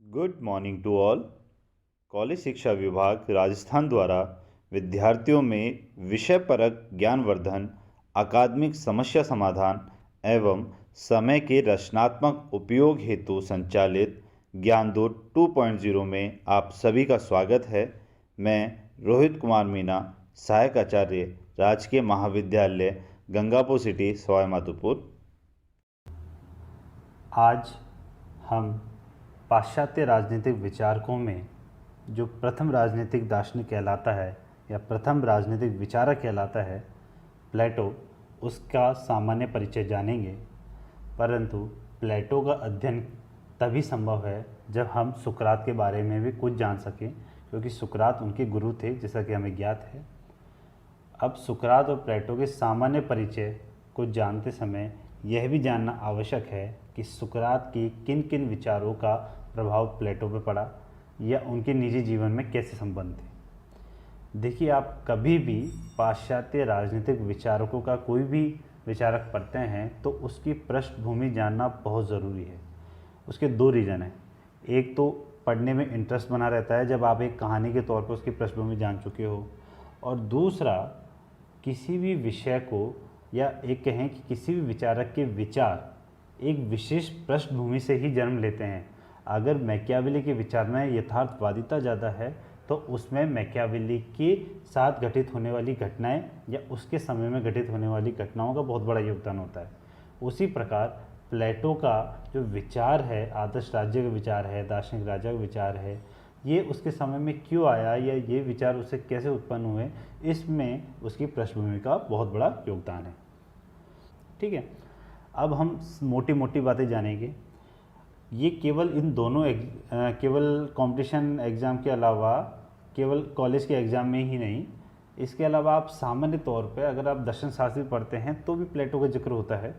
Good morning to all. College शिक्षा विभाग राजस्थान द्वारा विद्यार्थियों में विषयपरक ज्ञानवर्धन, अकादमिक समस्या समाधान एवं समय के रचनात्मक उपयोग हेतु संचालित ज्ञानदूत 2.0 में आप सभी का स्वागत है। मैं रोहित कुमार मीना, सहायक आचार्य, राजकीय महाविद्यालय गंगापुर सिटी, सवाई माधोपुर। आज हम पाश्चात्य राजनीतिक विचारकों में जो प्रथम राजनीतिक दार्शनिक कहलाता है या प्रथम राजनीतिक विचारक कहलाता है प्लेटो, उसका सामान्य परिचय जानेंगे। परंतु प्लेटो का अध्ययन तभी संभव है जब हम सुकरात के बारे में भी कुछ जान सकें, क्योंकि सुकरात उनके गुरु थे, जैसा कि हमें ज्ञात है। अब सुकरात और प्लेटो के सामान्य परिचय को जानते समय यह भी जानना आवश्यक है कि सुकरात की किन किन विचारों का प्रभाव प्लेटो पर पड़ा या उनके निजी जीवन में कैसे संबंध थे। देखिए, आप कभी भी पाश्चात्य राजनीतिक विचारकों का कोई भी विचारक पढ़ते हैं तो उसकी पृष्ठभूमि जानना बहुत ज़रूरी है। उसके दो रीज़न हैं। एक तो पढ़ने में इंटरेस्ट बना रहता है जब आप एक कहानी के तौर पर उसकी पृष्ठभूमि जान चुके हो, और दूसरा किसी भी विषय को या एक कहें कि किसी भी विचारक के विचार एक विशेष पृष्ठभूमि से ही जन्म लेते हैं। अगर मैकियावेली के विचार में यथार्थवादिता ज़्यादा है तो उसमें मैकियावेली के साथ घटित होने वाली घटनाएं या उसके समय में घटित होने वाली घटनाओं का बहुत बड़ा योगदान होता है। उसी प्रकार प्लेटो का जो विचार है, आदर्श राज्य का विचार है, दार्शनिक राजा का विचार है, ये उसके समय में क्यों आया या ये विचार उससे कैसे उत्पन्न हुए, इसमें उसकी पृष्ठभूमि का बहुत बड़ा योगदान है। ठीक है, अब हम मोटी मोटी बातें जानेंगे। ये केवल इन दोनों केवल कंपटीशन एग्ज़ाम के अलावा केवल कॉलेज के एग्ज़ाम में ही नहीं, इसके अलावा आप सामान्य तौर पे अगर आप दर्शन शास्त्र पढ़ते हैं तो भी प्लेटो का जिक्र होता है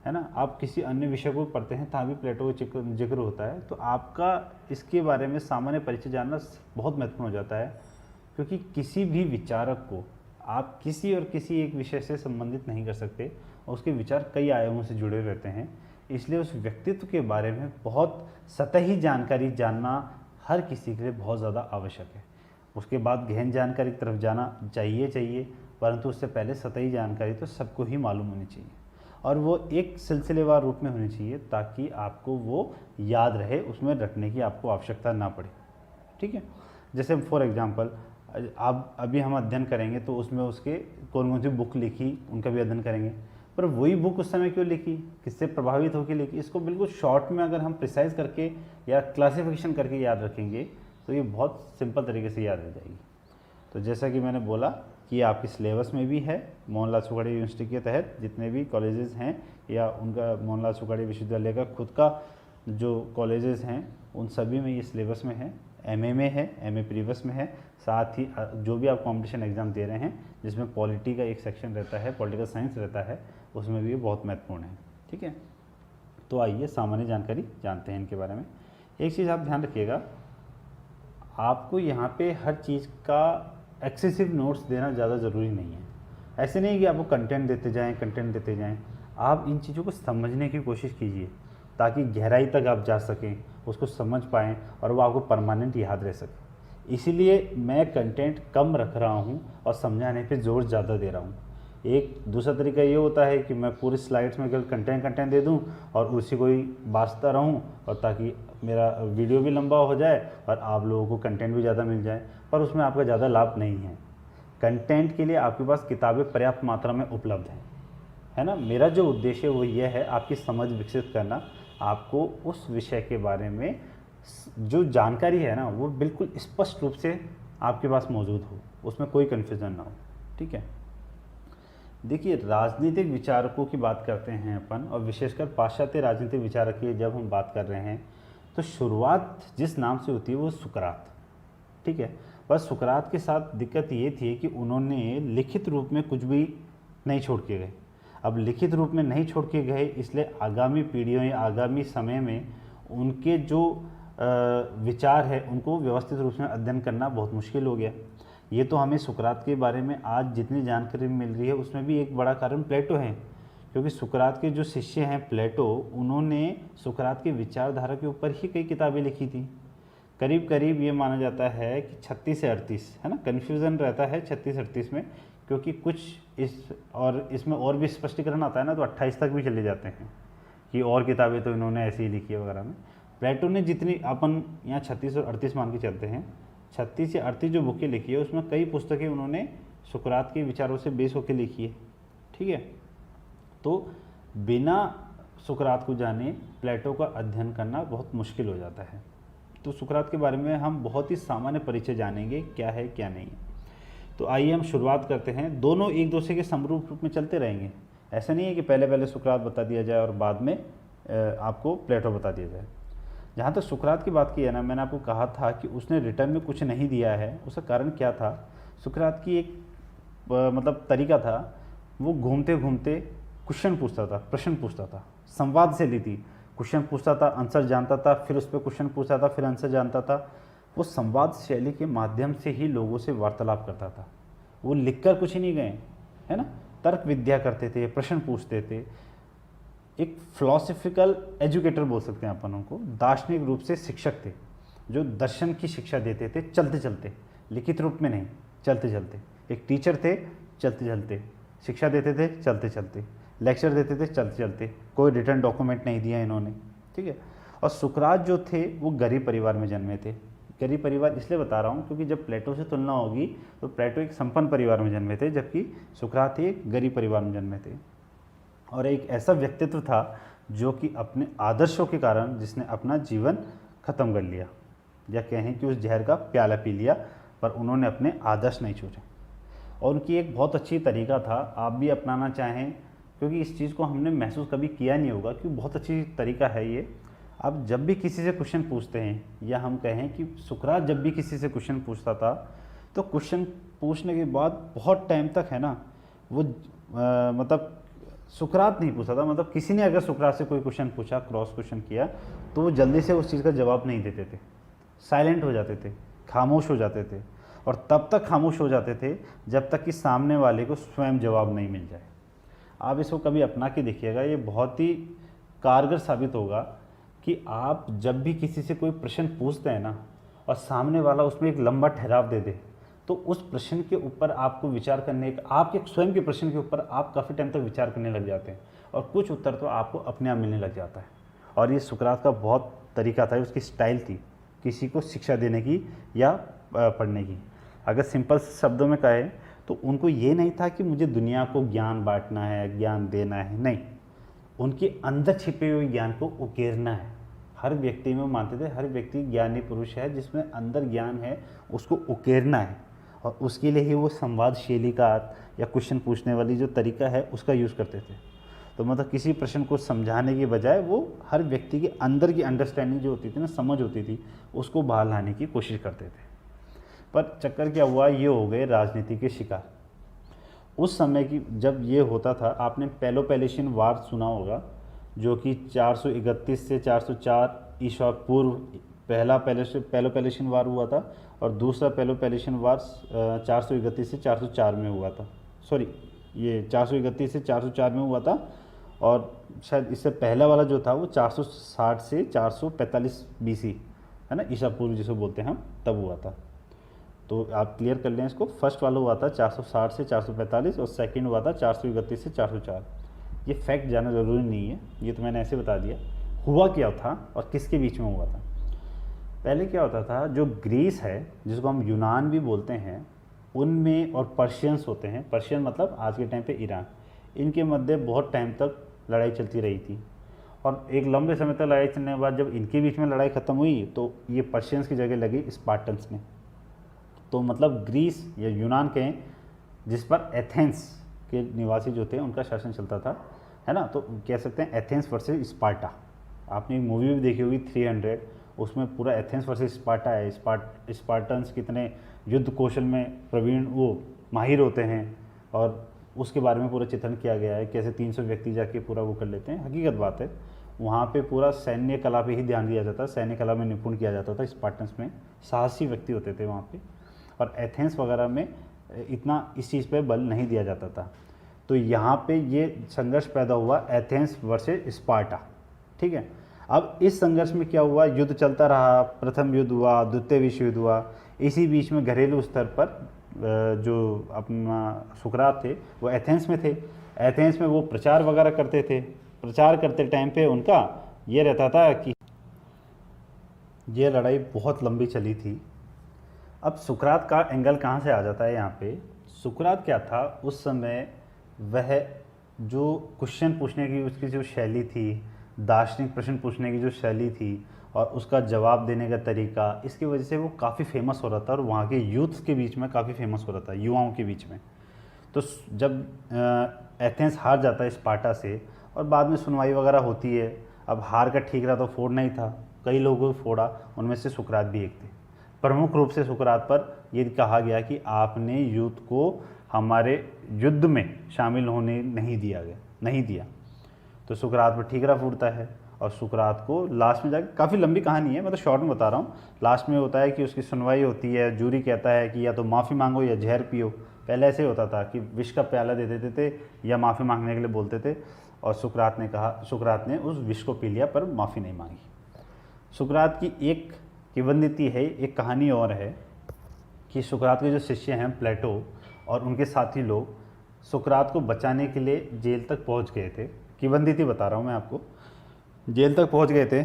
ना। आप किसी अन्य विषय को पढ़ते हैं तहाँ भी प्लेटो का जिक्र होता है। तो आपका इसके बारे में सामान्य परिचय जानना बहुत महत्वपूर्ण हो जाता है, क्योंकि किसी भी विचारक को आप किसी और किसी एक विषय से संबंधित नहीं कर सकते और उसके विचार कई आयामों से जुड़े रहते हैं। इसलिए उस व्यक्तित्व के बारे में बहुत सतही जानकारी जानना हर किसी के लिए बहुत ज़्यादा आवश्यक है। उसके बाद गहन जानकारी की तरफ जाना चाहिए, परंतु उससे पहले सतही जानकारी तो सबको ही मालूम होनी चाहिए, और वो एक सिलसिलेवार रूप में होनी चाहिए ताकि आपको वो याद रहे, उसमें रखने की आपको आवश्यकता ना पड़े। ठीक है, जैसे फॉर एग्जांपल आप अभी हम अध्ययन करेंगे तो उसमें उसके कौन कौन सी बुक लिखी उनका भी अध्ययन करेंगे, पर वही बुक उस समय क्यों लिखी, किससे प्रभावित होकर लिखी, इसको बिल्कुल शॉर्ट में अगर हम प्रिसाइज करके या क्लासिफिकेशन करके याद रखेंगे तो ये बहुत सिंपल तरीके से याद रह जाएगी। तो जैसा कि मैंने बोला कि आपके सिलेबस में भी है, मोहनलाल सुखाड़िया यूनिवर्सिटी के तहत जितने भी कॉलेजेस हैं या उनका मोहनलाल सुखाड़िया विश्वविद्यालय का खुद का जो कॉलेजेस हैं उन सभी में ये सिलेबस में है। एमए में है, एमए प्रीवियस में है, साथ ही जो भी आप कॉम्पिटिशन एग्ज़ाम दे रहे हैं जिसमें पॉलिटी का एक सेक्शन रहता है, पॉलिटिकल साइंस रहता है, उसमें भी ये बहुत महत्वपूर्ण है। ठीक है, तो आइए सामान्य जानकारी जानते हैं इनके बारे में। एक चीज़ आप ध्यान रखिएगा, आपको यहाँ पे हर चीज़ का एक्सेसिव नोट्स देना ज़्यादा ज़रूरी नहीं है। ऐसे नहीं कि आपको कंटेंट देते जाएं, आप इन चीज़ों को समझने की कोशिश कीजिए ताकि गहराई तक आप जा सकें, उसको समझ पाएँ और वो आपको परमानेंट याद रह सके। इसीलिए मैं कंटेंट कम रख रहा हूँ और समझाने पे जोर ज़्यादा दे रहा हूँ। एक दूसरा तरीका ये होता है कि मैं पूरी स्लाइड्स में केवल कंटेंट दे दूं और उसी को ही बाँचता रहूं, और ताकि मेरा वीडियो भी लंबा हो जाए और आप लोगों को कंटेंट भी ज़्यादा मिल जाए, पर उसमें आपका ज़्यादा लाभ नहीं है। कंटेंट के लिए आपके पास किताबें पर्याप्त मात्रा में उपलब्ध हैं, है ना। मेरा जो उद्देश्य वो ये है आपकी समझ विकसित करना, आपको उस विषय के बारे में जो जानकारी है ना वो बिल्कुल स्पष्ट रूप से आपके पास मौजूद हो, उसमें कोई कन्फ्यूज़न ना हो। ठीक है, देखिए, राजनीतिक विचारकों की बात करते हैं अपन, और विशेषकर पाश्चात्य राजनीतिक विचारक की जब हम बात कर रहे हैं तो शुरुआत जिस नाम से होती है वो सुकरात। ठीक है, बस सुकरात के साथ दिक्कत ये थी कि उन्होंने लिखित रूप में कुछ भी नहीं छोड़ के गए। अब लिखित रूप में नहीं छोड़ के गए, इसलिए आगामी पीढ़ियों या आगामी समय में उनके जो विचार है उनको व्यवस्थित रूप से अध्ययन करना बहुत मुश्किल हो गया। ये तो हमें सुकरात के बारे में आज जितनी जानकारी मिल रही है उसमें भी एक बड़ा कारण प्लेटो है, क्योंकि सुकरात के जो शिष्य हैं प्लेटो, उन्होंने सुकरात की विचारधारा के ऊपर ही कई किताबें लिखी थी। करीब करीब ये माना जाता है कि 36 से 38, है ना, कन्फ्यूज़न रहता है 36-38 में, क्योंकि कुछ इसमें और भी स्पष्टीकरण आता है ना, तो 28 तक भी चले जाते हैं कि और किताबें तो इन्होंने ऐसे ही लिखी है वगैरह में। प्लेटो ने जितनी, अपन यहाँ 36 और 38 मान के चलते हैं, 36 या 38 जो बुकें लिखी है उसमें कई पुस्तकें उन्होंने सुकरात के विचारों से बेस होकर लिखी है, ठीक है। तो बिना सुकरात को जाने प्लेटो का अध्ययन करना बहुत मुश्किल हो जाता है। तो सुकरात के बारे में हम बहुत ही सामान्य परिचय जानेंगे, क्या है क्या नहीं है। तो आइए हम शुरुआत करते हैं। दोनों एक दूसरे के समरूप रूप में चलते रहेंगे, ऐसा नहीं है कि पहले पहले सुकरात बता दिया जाए और बाद में आपको प्लेटो बता दिया जाए। जहाँ तक सुकरात की बात की है ना, मैंने आपको कहा था कि उसने रिटर्न में कुछ नहीं दिया है। उसका कारण क्या था? सुकरात की एक मतलब तरीका था, वो घूमते घूमते क्वेश्चन पूछता था, प्रश्न पूछता था, संवाद से ली थी। क्वेश्चन पूछता था, आंसर जानता था, फिर उस पर क्वेश्चन पूछता था, फिर आंसर जानता था। वो संवाद शैली के माध्यम से ही लोगों से वार्तालाप करता था। वो लिखकर कुछ ही नहीं गए, है ना, तर्क विद्या करते थे, प्रश्न पूछते थे। एक फिलोसफिकल एजुकेटर बोल सकते हैं अपन उनको, दार्शनिक रूप से शिक्षक थे, जो दर्शन की शिक्षा देते थे चलते चलते, लिखित रूप में नहीं, चलते चलते। एक टीचर थे, चलते चलते शिक्षा देते थे, चलते चलते लेक्चर देते थे, चलते चलते। कोई रिटर्न डॉक्यूमेंट नहीं दिया इन्होंने, ठीक है। और सुकरात जो थे वो गरीब परिवार में जन्मे थे। गरीब परिवार इसलिए बता रहा हूँ क्योंकि जब प्लेटो से तुलना होगी तो प्लेटो एक संपन्न परिवार में जन्मे थे, जबकि सुकरात एक गरीब परिवार में जन्मे थे। और एक ऐसा व्यक्तित्व था जो कि अपने आदर्शों के कारण जिसने अपना जीवन खत्म कर लिया, या कहें कि उस जहर का प्याला पी लिया, पर उन्होंने अपने आदर्श नहीं छोड़े। और उनकी एक बहुत अच्छी तरीका था, आप भी अपनाना चाहें, क्योंकि इस चीज़ को हमने महसूस कभी किया नहीं होगा, क्योंकि बहुत अच्छी तरीका है ये। आप जब भी किसी से क्वेश्चन पूछते हैं, या हम कहें कि सुकरात जब भी किसी से क्वेश्चन पूछता था, तो क्वेश्चन पूछने के बाद बहुत टाइम तक, है ना, वो मतलब सुकरात नहीं पूछता था, मतलब किसी ने अगर सुकरात से कोई क्वेश्चन पूछा, क्रॉस क्वेश्चन किया, तो वो जल्दी से उस चीज़ का जवाब नहीं देते थे, साइलेंट हो जाते थे, खामोश हो जाते थे। और तब तक खामोश हो जाते थे जब तक कि सामने वाले को स्वयं जवाब नहीं मिल जाए। आप इसको कभी अपना के देखिएगा, ये बहुत ही कारगर साबित होगा कि आप जब भी किसी से कोई प्रश्न पूछते हैं ना, और सामने वाला उसमें एक लंबा ठहराव दे दे, तो उस प्रश्न के ऊपर आपको विचार करने का, आपके स्वयं के प्रश्न के ऊपर आप काफ़ी टाइम तक विचार करने लग जाते हैं, और कुछ उत्तर तो आपको अपने आप मिलने लग जाता है। और ये सुकरात का बहुत तरीका था, उसकी स्टाइल थी किसी को शिक्षा देने की या पढ़ने की। अगर सिंपल शब्दों में कहें तो उनको ये नहीं था कि मुझे दुनिया को ज्ञान बांटना है, ज्ञान देना है, नहीं, उनके अंदर छिपे हुए ज्ञान को उकेरना है। हर व्यक्ति में मानते थे, हर व्यक्ति ज्ञानी पुरुष है, जिसमें अंदर ज्ञान है, उसको उकेरना है। और उसके लिए ही वो संवाद शैली का या क्वेश्चन पूछने वाली जो तरीका है उसका यूज़ करते थे। तो मतलब किसी प्रश्न को समझाने के बजाय वो हर व्यक्ति के अंदर की अंडरस्टैंडिंग जो होती थी ना, समझ होती थी, उसको बहाल लाने की कोशिश करते थे। पर चक्कर क्या हुआ, ये हो गए राजनीति के शिकार। उस समय की जब ये होता था, आपने पेलोपेलेशियन वार सुना होगा, जो कि 431 से 404 ईसा पूर्व पहला पेलोपेलेशियन वार हुआ था, और दूसरा पेलोपेलेशियन वार 431 से 404 में हुआ था। सॉरी, ये 431 से 404 में हुआ था, और शायद इससे पहला वाला जो था वो 460 से 445 BC, है ना, ईसा पूर्व जिसे बोलते हैं हम, तब हुआ था। तो आप क्लियर कर लें इसको। फर्स्ट वाला हुआ था 460 से 445, और सेकंड हुआ था 431 से 404। ये फैक्ट जानना ज़रूरी नहीं है, ये तो मैंने ऐसे बता दिया। हुआ क्या था और किसके बीच में हुआ था? पहले क्या होता था, जो ग्रीस है, जिसको हम यूनान भी बोलते हैं, उनमें, और पर्शियंस होते हैं, पर्शियन मतलब आज के टाइम पे ईरान, इनके मध्य बहुत टाइम तक लड़ाई चलती रही थी। और एक लंबे समय तक लड़ाई चलने के बाद जब इनके बीच में लड़ाई ख़त्म हुई, तो ये पर्शियंस की जगह लगी स्पार्टन्स ने। तो मतलब ग्रीस या यूनान कहें, जिस पर एथेंस के निवासी जो थे उनका शासन चलता था, है ना, तो कह सकते हैं एथेंस वर्सेस स्पार्टा। आपने एक मूवी भी देखी होगी 300, उसमें पूरा एथेंस वर्सेस स्पार्टा है। स्पार्टन्स कितने युद्ध कौशल में प्रवीण, वो माहिर होते हैं, और उसके बारे में पूरा चित्रण किया गया है, कैसे 300 व्यक्ति जाके पूरा वो कर लेते हैं। हकीकत बात है, वहाँ पे पूरा सैन्य कला पे ही ध्यान दिया जाता, सैन्य कला में निपुण किया जाता था। स्पार्टन्स में साहसी व्यक्ति होते थे वहाँ पे, और एथेंस वगैरह में इतना इस चीज़ पे बल नहीं दिया जाता था। तो यहाँ पे ये संघर्ष पैदा हुआ, एथेंस वर्सेस स्पार्टा, ठीक है। अब इस संघर्ष में क्या हुआ, युद्ध चलता रहा, प्रथम युद्ध हुआ, द्वितीय विश्व युद्ध हुआ। इसी बीच में घरेलू स्तर पर जो अपना सुकरात थे वो एथेंस में थे। एथेंस में वो प्रचार वगैरह करते थे। प्रचार करते टाइम पे उनका ये रहता था कि ये लड़ाई बहुत लंबी चली थी। अब सुकरात का एंगल कहाँ से आ जाता है यहाँ पे। सुकरात क्या था उस समय, वह जो क्वेश्चन पूछने की उसकी जो शैली थी, दार्शनिक प्रश्न पूछने की जो शैली थी और उसका जवाब देने का तरीका, इसकी वजह से वो काफ़ी फेमस हो रहा था और वहाँ के यूथ्स के बीच में काफ़ी फेमस हो रहा था, युवाओं के बीच में। तो जब एथेंस हार जाता है स्पार्टा से और बाद में सुनवाई वगैरह होती है, अब हार का ठीक रहा तो फोड़ नहीं था, कई लोगों को फोड़ा, उनमें से सुकरात भी एक थे। प्रमुख रूप से सुकरात पर यह कहा गया कि आपने यूथ को हमारे युद्ध में शामिल होने नहीं दिया। तो सुकरात पर ठीकरा फूटता है और सुकरात को लास्ट में जाकर, काफ़ी लंबी कहानी है, मैं तो शॉर्ट में बता रहा हूँ, लास्ट में होता है कि उसकी सुनवाई होती है, जूरी कहता है कि या तो माफ़ी मांगो या जहर पियो। पहले ऐसे होता था कि विष का प्याला दे देते थे या माफ़ी मांगने के लिए बोलते थे, और सुकरात ने उस विष को पी लिया पर माफ़ी नहीं मांगी। सुकरात की एक किंवदंती है, एक कहानी और है कि सुकरात के जो शिष्य हैं प्लेटो और उनके साथी लोग सुकरात को बचाने के लिए जेल तक पहुंच गए थे। किंवदंती बता रहा हूं मैं आपको। जेल तक पहुंच गए थे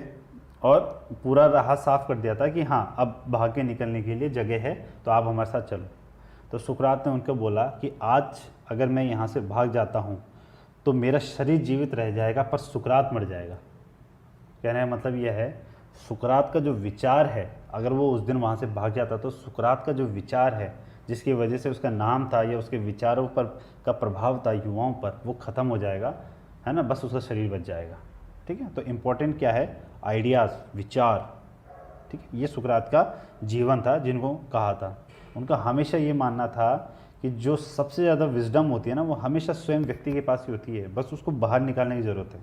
और पूरा राह साफ कर दिया था कि हाँ अब भाग के निकलने के लिए जगह है, तो आप हमारे साथ चलो। तो सुकरात ने उनको बोला कि आज अगर मैं यहाँ से भाग जाता हूँ तो मेरा शरीर जीवित रह जाएगा पर सुकरात मर जाएगा। कहने का मतलब यह है, सुकरात का जो विचार है, अगर वो उस दिन वहाँ से भाग जाता तो सुकरात का जो विचार है, जिसकी वजह से उसका नाम था या उसके विचारों पर का प्रभाव था युवाओं पर, वो ख़त्म हो जाएगा, है ना, बस उसका शरीर बच जाएगा। ठीक है, तो इम्पोर्टेंट क्या है, आइडियाज़, विचार। ठीक है, ये सुकरात का जीवन था जिनको कहा था। उनका हमेशा ये मानना था कि जो सबसे ज़्यादा विजडम होती है ना, वो हमेशा स्वयं व्यक्ति के पास ही होती है, बस उसको बाहर निकालने की ज़रूरत है।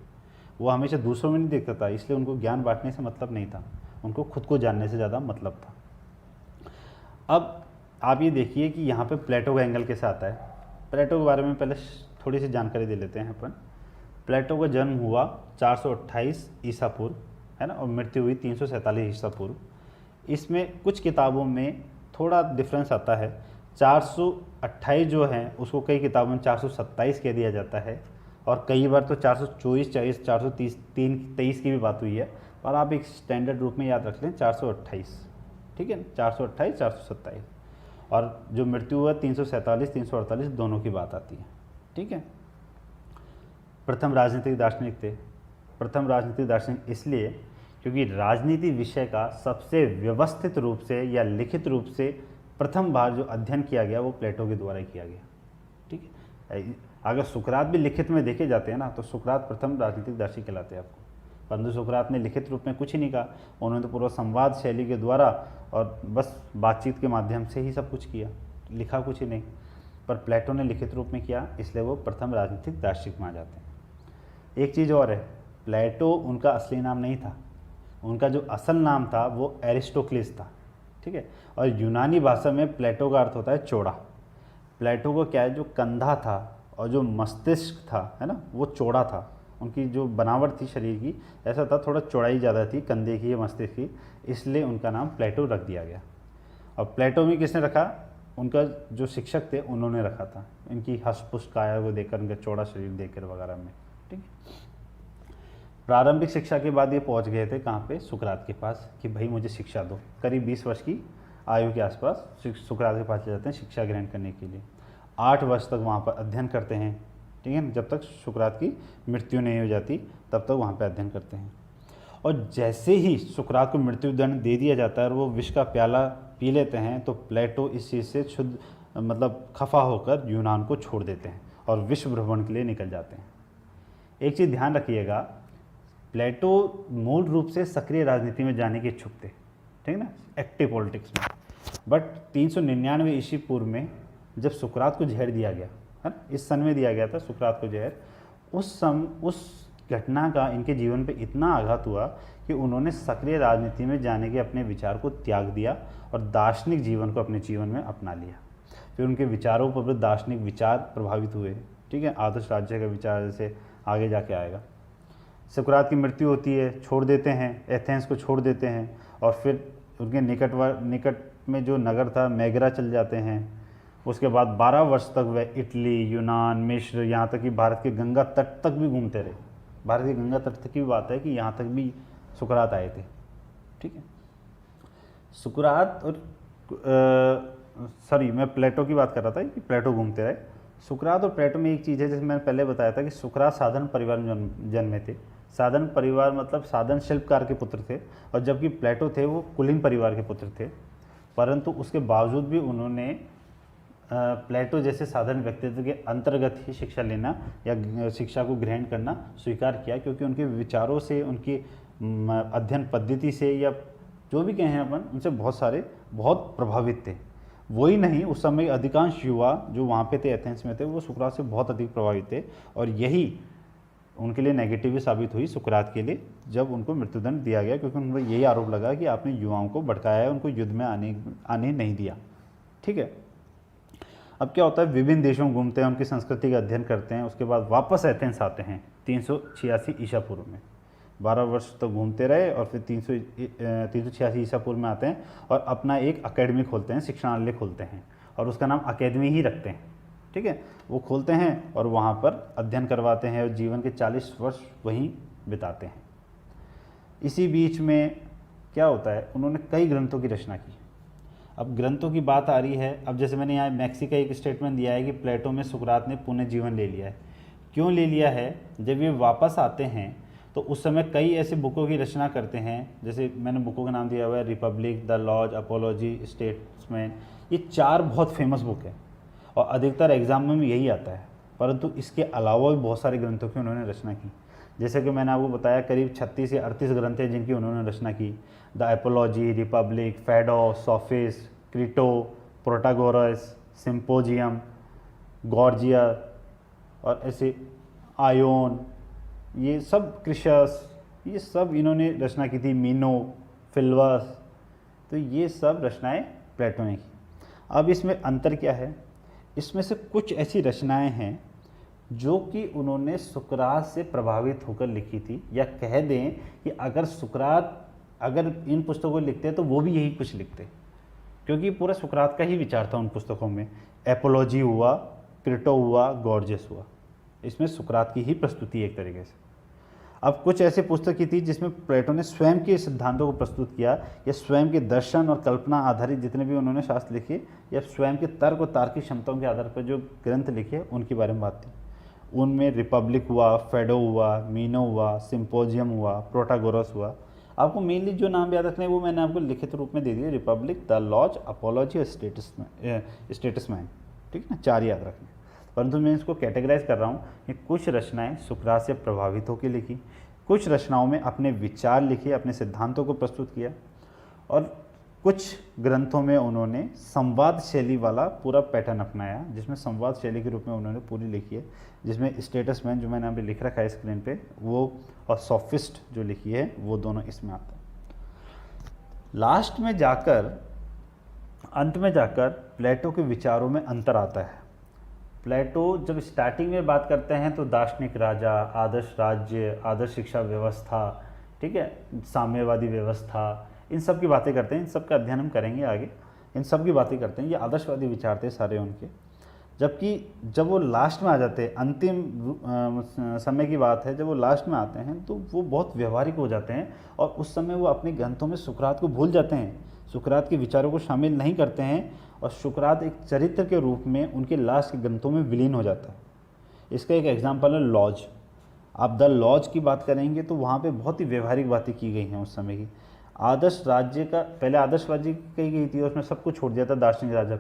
वो हमेशा दूसरों में नहीं देखता था, इसलिए उनको ज्ञान बांटने से मतलब नहीं था, उनको खुद को जानने से ज़्यादा मतलब था। अब आप ये देखिए कि यहाँ पे प्लेटो का एंगल कैसे आता है। प्लेटो के बारे में पहले थोड़ी सी जानकारी दे लेते हैं अपन। प्लेटो का जन्म हुआ 428 ईसा पूर्व, है ना, और मृत्यु हुई 347 ईसा पूर्व। इसमें कुछ किताबों में थोड़ा डिफरेंस आता है। 428 जो है उसको कई किताबों में 427 कह दिया जाता है, और कई बार तो 424, 430, 23 की भी बात हुई है, पर आप एक स्टैंडर्ड रूप में याद रख लें 428। ठीक है, 428, 427, और जो मृत्यु हुआ 347, 348 दोनों की बात आती है। ठीक है, प्रथम राजनीतिक दार्शनिक थे। प्रथम राजनीतिक दार्शनिक इसलिए क्योंकि राजनीति विषय का सबसे व्यवस्थित रूप से या लिखित रूप से प्रथम बार जो अध्ययन किया गया वो प्लेटो के द्वारा किया गया। ठीक है, अगर सुकरात भी लिखित में देखे जाते हैं ना, तो सुकरात प्रथम राजनीतिक दार्शनिक कहलाते हैं आपको, परंतु सुकरात ने लिखित रूप में कुछ ही नहीं कहा। उन्होंने तो पूरा संवाद शैली के द्वारा और बस बातचीत के माध्यम से ही सब कुछ किया, लिखा कुछ ही नहीं। पर प्लेटो ने लिखित रूप में किया, इसलिए वो प्रथम राजनीतिक दार्शनिक माने जाते हैं। एक चीज़ और है, प्लेटो उनका असली नाम नहीं था, उनका जो असल नाम था वो एरिस्टोक्लिस था। ठीक है, और यूनानी भाषा में प्लेटो का अर्थ होता है चौड़ा। प्लेटो को क्या है, जो कंधा था और जो मस्तिष्क था, है ना, वो चौड़ा था। उनकी जो बनावट थी शरीर की ऐसा था, थोड़ा चौड़ाई ज़्यादा थी कंधे की या मस्तिष्क की, इसलिए उनका नाम प्लेटो रख दिया गया। और प्लेटो में किसने रखा, उनका जो शिक्षक थे उन्होंने रखा था, इनकी हष्टपुष्ट काया को देखकर, उनका चौड़ा शरीर देखकर वगैरह में। ठीक है, प्रारंभिक शिक्षा के बाद ये पहुंच गए थे कहाँ पे, सुकरात के पास, कि भाई मुझे शिक्षा दो। करीब 20 वर्ष की आयु के आसपास सुकरात के पास ले जाते हैं शिक्षा ग्रहण करने के लिए। 8 वर्ष तक वहाँ पर अध्ययन करते हैं। ठीक है, जब तक सुकरात की मृत्यु नहीं हो जाती तब तक वहाँ पर अध्ययन करते हैं। और जैसे ही सुकरात को मृत्युदंड दे दिया जाता है और वो विष का प्याला पी लेते हैं, तो प्लेटो इस चीज़ से शुद्ध मतलब खफा होकर यूनान को छोड़ देते हैं और विश्व भ्रमण के लिए निकल जाते हैं। एक चीज़ ध्यान रखिएगा, प्लेटो मूल रूप से सक्रिय राजनीति में जाने के इच्छुक थे, ठीक है ना, एक्टिव पॉलिटिक्स में। बट 399 ईस्वी पूर्व में जब सुकरात को जहर दिया गया, है ना, इस सन में दिया गया था सुकरात को जहर, उस घटना का इनके जीवन पे इतना आघात हुआ कि उन्होंने सक्रिय राजनीति में जाने के अपने विचार को त्याग दिया और दार्शनिक जीवन को अपने जीवन में अपना लिया। फिर उनके विचारों पर दार्शनिक विचार प्रभावित हुए। ठीक है, आदर्श राज्य का विचार जैसे आगे जाके आएगा। सुकरात की मृत्यु होती है, छोड़ देते हैं, एथेंस को छोड़ देते हैं और फिर उनके निकट में जो नगर था मैगरा चल जाते हैं। उसके बाद 12 वर्ष तक वह इटली, यूनान, मिस्र, यहाँ तक कि भारत के गंगा तट तक भी घूमते रहे। भारत के गंगा तट तक की बात है कि यहाँ तक भी सुकरात आए थे। ठीक है, सुकरात और मैं प्लेटो की बात कर रहा था कि प्लेटो घूमते रहे। सुकरात और प्लेटो में एक चीज़ है, जैसे मैंने पहले बताया था कि सुकरात साधन परिवार में जन्मे थे। साधन परिवार मतलब साधन शिल्पकार के पुत्र थे, और जबकि प्लेटो थे वो कुलीन परिवार के पुत्र थे। परंतु उसके बावजूद भी उन्होंने प्लेटो जैसे साधारण व्यक्तित्व के अंतर्गत ही शिक्षा लेना या शिक्षा को ग्रहण करना स्वीकार किया, क्योंकि उनके विचारों से, उनकी अध्ययन पद्धति से, या जो भी कहें अपन, उनसे बहुत प्रभावित थे। वही नहीं, उस समय अधिकांश युवा जो वहाँ पे थे, एथेंस में थे, वो सुकरात से बहुत अधिक प्रभावित थे, और यही उनके लिए नेगेटिव साबित हुई सुकरात के लिए, जब उनको मृत्युदंड दिया गया, क्योंकि उनको यही आरोप लगा कि आपने युवाओं को भड़काया है, उनको युद्ध में आने नहीं दिया। ठीक है, अब क्या होता है, विभिन्न देशों में घूमते हैं, उनकी संस्कृति का अध्ययन करते हैं, उसके बाद वापस एथेंस आते हैं 386 ईसा पूर्व में। 12 वर्ष तक घूमते रहे और फिर 386 ईसा पूर्व में आते हैं और अपना एक अकेडमी खोलते हैं, शिक्षणालय खोलते हैं, और उसका नाम अकेडमी ही रखते हैं। ठीक है, वो खोलते हैं और वहाँ पर अध्ययन करवाते हैं और जीवन के 40 वर्ष वहीं बिताते हैं। इसी बीच में क्या होता है, उन्होंने कई ग्रंथों की रचना की। अब ग्रंथों की बात आ रही है, अब जैसे मैंने यहाँ मैक्सी का एक स्टेटमेंट दिया है कि प्लेटो में सुकरात ने पुनः जीवन ले लिया है। क्यों ले लिया है? जब ये वापस आते हैं तो उस समय कई ऐसे बुकों की रचना करते हैं, जैसे मैंने बुकों का नाम दिया हुआ है Republic, the Laws, Apology, Statesman. ये 4 बहुत फेमस बुक है और अधिकतर एग्जाम में यही आता है। परंतु इसके अलावा भी बहुत सारे ग्रंथों की उन्होंने रचना की। जैसे कि मैंने आपको बताया, करीब 36 या 38 ग्रंथ हैं जिनकी उन्होंने रचना की। The Apology, Republic, Phaedo, Sophist, Crito, Protagoras, Symposium, Gorgias, और ऐसे आयोन, ये सब क्रिशस, ये सब इन्होंने रचना की थी। मीनो, फिल्वस, तो ये सब रचनाएं प्लेटो ने की। अब इसमें अंतर क्या है? इसमें से कुछ ऐसी रचनाएं हैं जो कि उन्होंने सुकरात से प्रभावित होकर लिखी थी, या कह दें कि अगर सुकरात अगर इन पुस्तकों को लिखते तो वो भी यही कुछ लिखते, क्योंकि पूरा सुकरात का ही विचार था उन पुस्तकों में। एपोलॉजी हुआ, क्रिटो हुआ, गॉर्जियस हुआ, इसमें सुकरात की ही प्रस्तुति एक तरीके से। अब कुछ ऐसी पुस्तकें थी जिसमें प्लेटो ने स्वयं के सिद्धांतों को प्रस्तुत किया, या स्वयं के दर्शन और कल्पना आधारित जितने भी उन्होंने शास्त्र लिखे, या स्वयं के तर्क और तार्किक क्षमताओं के आधार पर जो ग्रंथ लिखे, उनके बारे में बात थी। उनमें रिपब्लिक हुआ, फेडो हुआ, मीनो हुआ, सिम्पोजियम हुआ, प्रोटागोरस हुआ। आपको मेनली जो नाम याद रखने हैं वो मैंने आपको लिखित रूप में दे दिए, रिपब्लिक, द लॉज, अपोलॉजी और स्टेटसमैन। ठीक है ना, 4 याद रखने। परंतु मैं इसको कैटेगराइज कर रहा हूँ कि कुछ रचनाएं सुकरात से प्रभावित होकर लिखी, कुछ रचनाओं में अपने विचार लिखे, अपने सिद्धांतों को प्रस्तुत किया, और कुछ ग्रंथों में उन्होंने संवाद शैली वाला पूरा पैटर्न अपनाया, जिसमें संवाद शैली के रूप में उन्होंने पूरी लिखी है, जिसमें स्टेटसमैन जो मैंने अभी लिख रखा है स्क्रीन पे वो, और सोफिस्ट जो लिखी है वो, दोनों इसमें आते हैं। लास्ट में जाकर, अंत में जाकर प्लेटो के विचारों में अंतर आता है। प्लेटो जब स्टार्टिंग में बात करते हैं तो दार्शनिक राजा, आदर्श राज्य, आदर्श शिक्षा व्यवस्था, ठीक है, साम्यवादी व्यवस्था, इन सब की बातें करते हैं। इन सब का अध्ययन हम करेंगे आगे, इन सब की बातें करते हैं। ये आदर्शवादी विचार थे सारे उनके। जबकि जब वो लास्ट में आ जाते हैं, अंतिम समय की बात है, जब वो लास्ट में आते हैं तो वो बहुत व्यवहारिक हो जाते हैं, और उस समय वो अपने ग्रंथों में सुकरात को भूल जाते हैं, सुकरात के विचारों को शामिल नहीं करते हैं, और सुकरात एक चरित्र के रूप में उनके लास्ट के ग्रंथों में विलीन हो जाता है। इसका एक एग्जाम्पल है लॉज। आप द लॉज की बात करेंगे तो वहाँ पे बहुत ही व्यवहारिक बातें की गई हैं उस समय की। आदर्श राज्य का, पहले आदर्श राज्य की कही गई थी, उसमें सब कुछ छोड़ दिया था दार्शनिक राजा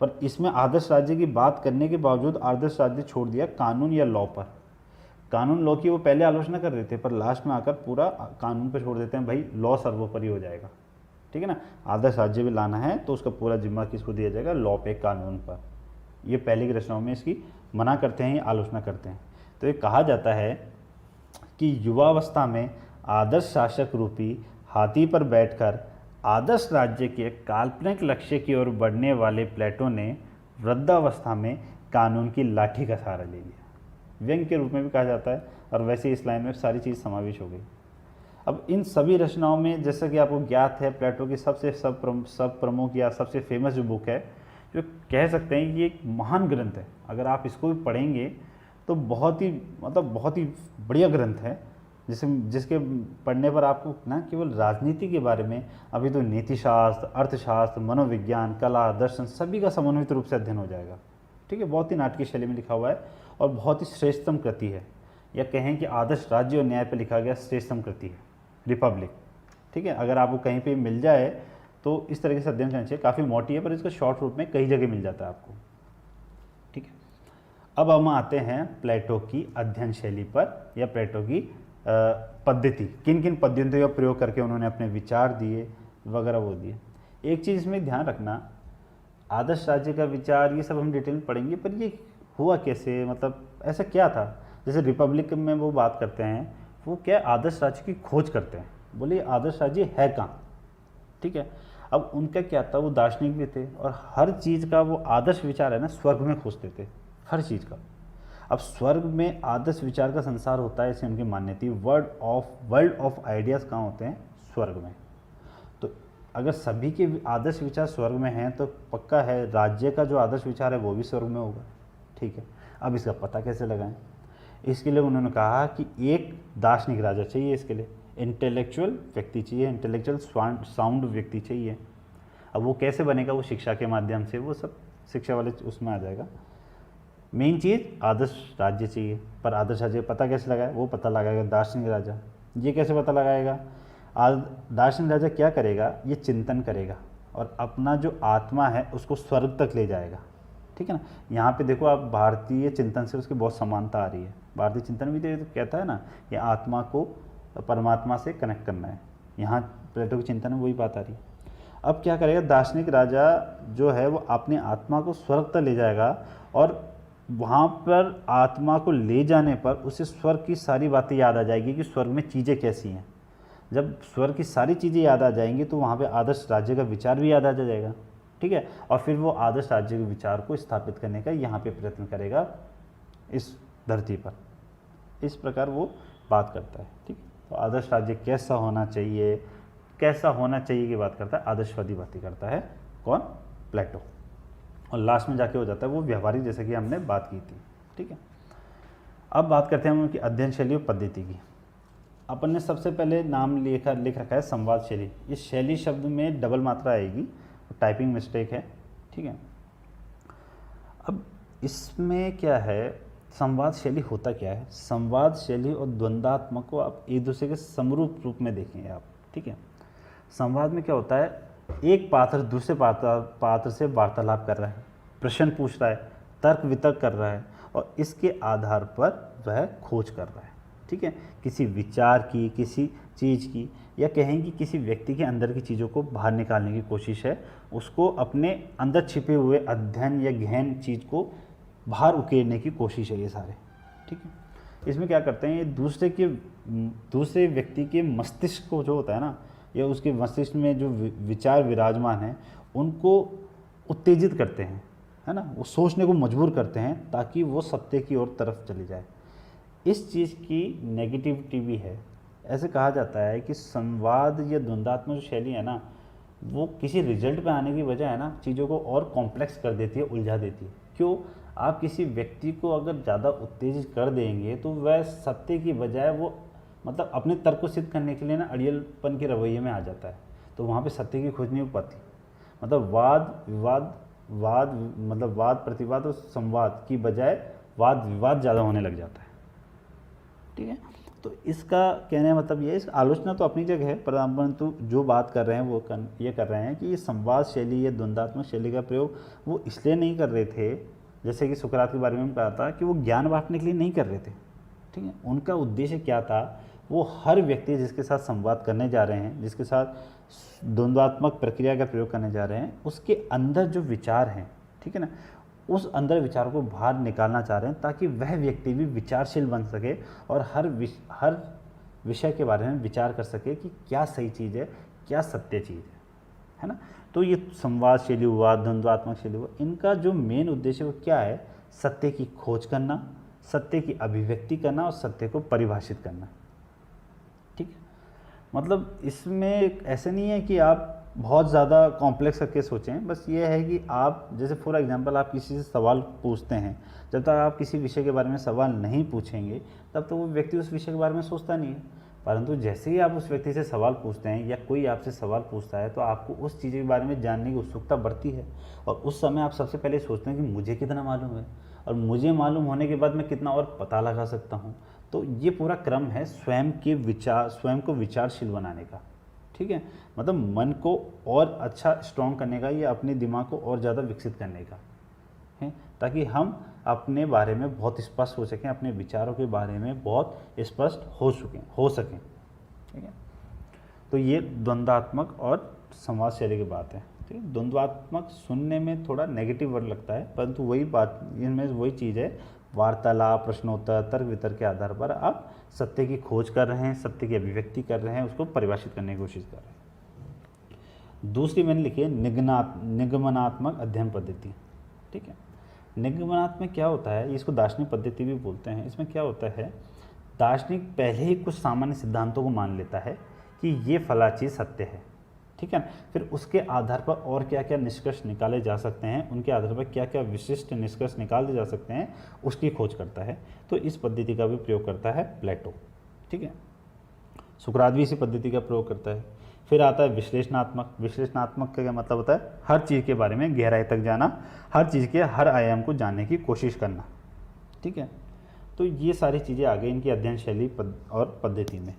पर इसमें आदर्श राज्य की बात करने के बावजूद आदर्श राज्य छोड़ दिया कानून या लॉ पर। कानून लॉ की वो पहले आलोचना कर रहे थे, पर लास्ट में आकर पूरा कानून पर छोड़ देते हैं, भाई लॉ सर्वोपरि हो जाएगा। ठीक है ना, आदर्श राज्य भी लाना है तो उसका पूरा जिम्मा किसको दिया जाएगा? लॉ पे, कानून पर। ये पहले की रचनाओं में इसकी मना करते हैं या आलोचना करते हैं। तो ये कहा जाता है कि युवावस्था में आदर्श शासक रूपी हाथी पर बैठकर आदर्श राज्य के काल्पनिक लक्ष्य की ओर बढ़ने वाले प्लेटो ने वृद्धावस्था में कानून की लाठी का सहारा ले लिया। व्यंग्य के रूप में भी कहा जाता है, और वैसे इस लाइन में सारी चीज़ समावेश हो गई। अब इन सभी रचनाओं में जैसा कि आपको ज्ञात है, प्लेटो की सबसे सब प्रमुख या सबसे फेमस जो बुक है, जो कह सकते हैं ये एक महान ग्रंथ है। अगर आप इसको भी पढ़ेंगे तो बहुत ही बहुत ही बढ़िया ग्रंथ है, जिसके पढ़ने पर आपको न केवल राजनीति के बारे में, अभी तो नीतिशास्त्र, अर्थशास्त्र, मनोविज्ञान, कला, दर्शन सभी का समन्वित रूप से अध्ययन हो जाएगा। ठीक है, बहुत ही नाटकीय शैली में लिखा हुआ है और बहुत ही श्रेष्ठतम कृति है, या कहें कि आदर्श राज्य और न्याय पर लिखा गया श्रेष्ठतम कृति है, रिपब्लिक। ठीक है, अगर आपको कहीं पे मिल जाए तो इस तरीके से अध्ययन करना चाहिए। काफ़ी मोटी है पर इसका शॉर्ट रूप में कई जगह मिल जाता है आपको। ठीक है, अब हम आते हैं प्लेटो की अध्ययन शैली पर, या प्लेटो की पद्धति, किन किन पद्धतियों का प्रयोग करके उन्होंने अपने विचार दिए वगैरह वो दिए। एक चीज़ इसमें ध्यान रखना, आदर्श राज्य का विचार ये सब हम डिटेल में पढ़ेंगे, पर ये हुआ कैसे, मतलब ऐसा क्या था। जैसे रिपब्लिक में वो बात करते हैं, वो क्या आदर्श राज्य की खोज करते हैं, बोले आदर्श राज्य है कहाँ। ठीक है, अब उनका क्या था, वो दार्शनिक भी थे और हर चीज़ का वो आदर्श विचार है ना स्वर्ग में खोजते थे, हर चीज़ का। अब स्वर्ग में आदर्श विचार का संसार होता है, ऐसी उनकी मान्यता थी। वर्ल्ड ऑफ आइडियाज़ कहाँ होते हैं, स्वर्ग में। तो अगर सभी के आदर्श विचार स्वर्ग में हैं तो पक्का है राज्य का जो आदर्श विचार है वो भी स्वर्ग में होगा। ठीक है, अब इसका पता कैसे लगाएं। इसके लिए उन्होंने कहा कि एक दार्शनिक राजा चाहिए, इसके लिए इंटेलेक्चुअल व्यक्ति चाहिए, इंटेलेक्चुअल साउंड व्यक्ति चाहिए। अब वो कैसे बनेगा, वो शिक्षा के माध्यम से, वो सब शिक्षा वाले उसमें आ जाएगा। मेन चीज़ आदर्श राज्य चाहिए, पर आदर्श राज्य पता कैसे लगाए, वो पता लगाएगा दार्शनिक राजा। ये कैसे पता लगाएगा, दार्शनिक राजा क्या करेगा, ये चिंतन करेगा और अपना जो आत्मा है उसको स्वर्ग तक ले जाएगा। ठीक है ना, यहाँ पे देखो आप भारतीय चिंतन से उसकी बहुत समानता आ रही है। भारतीय चिंतन भी तो कहता है ना कि आत्मा को परमात्मा से कनेक्ट करना है, यहाँ प्लेटो के चिंतन में वही बात आ रही है। अब क्या करेगा, दार्शनिक राजा जो है वो अपनी आत्मा को स्वर्ग तक ले जाएगा और वहाँ पर आत्मा को ले जाने पर उसे स्वर्ग की सारी बातें याद आ जाएगी कि स्वर्ग में चीज़ें कैसी हैं। जब स्वर्ग की सारी चीज़ें याद आ जाएंगी तो वहाँ पे आदर्श राज्य का विचार भी याद आ जाएगा। ठीक है, और फिर वो आदर्श राज्य के विचार को स्थापित करने का यहाँ पे प्रयत्न करेगा इस धरती पर। इस प्रकार वो बात करता है। ठीक है, तो आदर्श राज्य कैसा होना चाहिए, कैसा होना चाहिए की बात करता है, आदर्शवादी बातें करता है कौन, प्लेटो। और लास्ट में जाके हो जाता है वो व्यवहारिक, जैसे कि हमने बात की थी। ठीक है, अब बात करते हैं उनकी अध्ययन शैली और पद्धति की। अपन ने सबसे पहले नाम लिख रखा है संवाद शैली। इस शैली शब्द में डबल मात्रा आएगी, टाइपिंग मिस्टेक है। ठीक है, अब इसमें क्या है, संवाद शैली होता क्या है। संवाद शैली और द्वंद्वात्मक को आप एक दूसरे के समरूप रूप में देखेंगे आप। ठीक है, संवाद में क्या होता है, एक पात्र दूसरे पात्र से वार्तालाप कर रहा है, प्रश्न पूछ रहा है, तर्क वितर्क कर रहा है और इसके आधार पर वह खोज कर रहा है। ठीक है, किसी विचार की, किसी चीज़ की, या कहें कि किसी व्यक्ति के अंदर की चीज़ों को बाहर निकालने की कोशिश है, उसको अपने अंदर छिपे हुए अध्ययन या गहन चीज़ को बाहर उकेरने की कोशिश है ये सारे। ठीक है, इसमें क्या करते हैं, ये दूसरे व्यक्ति के मस्तिष्क को जो होता है ना, या उसके मस्तिष्क में जो विचार विराजमान हैं उनको उत्तेजित करते हैं, है ना, वो सोचने को मजबूर करते हैं ताकि वो सत्य की ओर तरफ चली जाए। इस चीज़ की नेगेटिविटी भी है। ऐसे कहा जाता है कि संवाद या द्वंद्वात्मक जो शैली है ना, वो किसी रिजल्ट पे आने की बजाय है ना चीज़ों को और कॉम्प्लेक्स कर देती है, उलझा देती है। क्यों, आप किसी व्यक्ति को अगर ज़्यादा उत्तेजित कर देंगे तो वह सत्य की बजाय वो मतलब अपने तर्क को सिद्ध करने के लिए ना अड़ियलपन के रवैये में आ जाता है, तो वहाँ पे सत्य की खोज नहीं हो पाती। मतलब वाद प्रतिवाद और संवाद की बजाय वाद विवाद ज़्यादा होने लग जाता है। ठीक है, तो इसका कहने का मतलब ये है, इस आलोचना तो अपनी जगह है, परंतु जो बात कर रहे हैं वो ये कर रहे हैं कि ये संवाद शैली या द्वंद्वात्मक शैली का प्रयोग वो इसलिए नहीं कर रहे थे, जैसे कि सुकरात के बारे में कहा था कि वो ज्ञान बांटने के लिए नहीं कर रहे थे। ठीक है, उनका उद्देश्य क्या था, वो हर व्यक्ति जिसके साथ संवाद करने जा रहे हैं, जिसके साथ द्वंद्वात्मक प्रक्रिया का प्रयोग करने जा रहे हैं, उसके अंदर जो विचार हैं, ठीक है ना, उस अंदर विचार को बाहर निकालना चाह रहे हैं ताकि वह व्यक्ति भी विचारशील बन सके और हर विषय के बारे में विचार कर सके कि क्या सही चीज़ है, क्या सत्य चीज़ है ना। तो ये संवाद शैली हुआ, द्वंद्वात्मक शैली हुआ, इनका जो मेन उद्देश्य वो क्या है, सत्य की खोज करना, सत्य की अभिव्यक्ति करना और सत्य को परिभाषित करना। ठीक है, मतलब इसमें ऐसे नहीं है कि आप बहुत ज़्यादा कॉम्प्लेक्स करके सोचें, बस ये है कि आप जैसे फॉर एग्जांपल आप किसी से सवाल पूछते हैं, जब तक आप किसी विषय के बारे में सवाल नहीं पूछेंगे तब तक वो व्यक्ति उस विषय के बारे में सोचता नहीं है। परंतु जैसे ही आप उस व्यक्ति से सवाल पूछते हैं या कोई आपसे सवाल पूछता है तो आपको उस चीज़ के बारे में जानने की उत्सुकता बढ़ती है, और उस समय आप सबसे पहले सोचते हैं कि मुझे कितना मालूम है, और मुझे मालूम होने के बाद मैं कितना और पता लगा सकता हूँ। तो ये पूरा क्रम है स्वयं को विचारशील बनाने का। ठीक है, मतलब मन को और अच्छा स्ट्रॉन्ग करने का या अपने दिमाग को और ज़्यादा विकसित करने का है, ताकि हम अपने बारे में बहुत स्पष्ट हो सकें, अपने विचारों के बारे में बहुत स्पष्ट हो सकें। ठीक है, तो ये द्वंद्वात्मक और संवाद शैली की बात है। ठीक है, द्वंद्वात्मक सुनने में थोड़ा नेगेटिव वर्ड लगता है, परंतु वही बात, इनमें वही चीज़ है, वार्तालाप, प्रश्नोत्तर, तर्क वितर्क के आधार पर आप सत्य की खोज कर रहे हैं, सत्य की अभिव्यक्ति कर रहे हैं, उसको परिभाषित करने की कोशिश कर रहे हैं। दूसरी मैंने लिखी है निगमनात्मक अध्ययन पद्धति। ठीक है, निगमनात्मक क्या होता है, इसको दार्शनिक पद्धति भी बोलते हैं। इसमें क्या होता है, दार्शनिक पहले ही कुछ सामान्य सिद्धांतों को मान लेता है कि ये फला चीज़ सत्य है। ठीक है, फिर उसके आधार पर और क्या क्या निष्कर्ष निकाले जा सकते हैं, उनके आधार पर क्या क्या विशिष्ट निष्कर्ष निकाले जा सकते हैं, उसकी खोज करता है। तो इस पद्धति का भी प्रयोग करता है प्लेटो। ठीक है, सुकरात भी इसी पद्धति का प्रयोग करता है। फिर आता है विश्लेषणात्मक। विश्लेषणात्मक का क्या मतलब होता है, हर चीज़ के बारे में गहराई तक जाना, हर चीज़ के हर आयाम को जानने की कोशिश करना। ठीक है, तो ये सारी चीज़ें आ गई इनकी अध्ययन शैली और पद्धति में।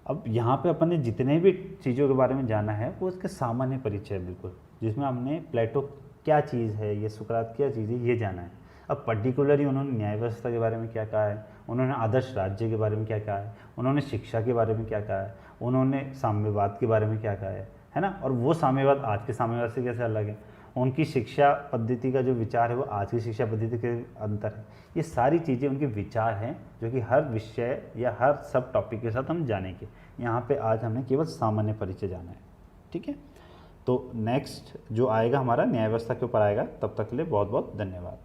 अब यहाँ पे अपन ने जितने भी चीज़ों के बारे में जाना है वो इसके सामान्य परिचय बिल्कुल, जिसमें हमने प्लेटो क्या चीज़ है, ये सुकरात क्या चीज़ है, ये जाना है। अब पर्टिकुलरली उन्होंने न्याय व्यवस्था के बारे में क्या कहा है, उन्होंने आदर्श राज्य के बारे में क्या कहा है, उन्होंने शिक्षा के बारे में क्या कहा है, उन्होंने साम्यवाद के बारे में क्या कहा है ना, और वो साम्यवाद आज के साम्यवाद से कैसे अलग है, उनकी शिक्षा पद्धति का जो विचार है वो आज की शिक्षा पद्धति के अंतर है। ये सारी चीज़ें उनके विचार हैं जो कि हर विषय या हर सब टॉपिक के साथ हम जानेंगे। यहाँ पे आज हमने केवल सामान्य परिचय जाना है। ठीक है, तो नेक्स्ट जो आएगा हमारा न्याय व्यवस्था के ऊपर आएगा। तब तक के लिए बहुत बहुत धन्यवाद।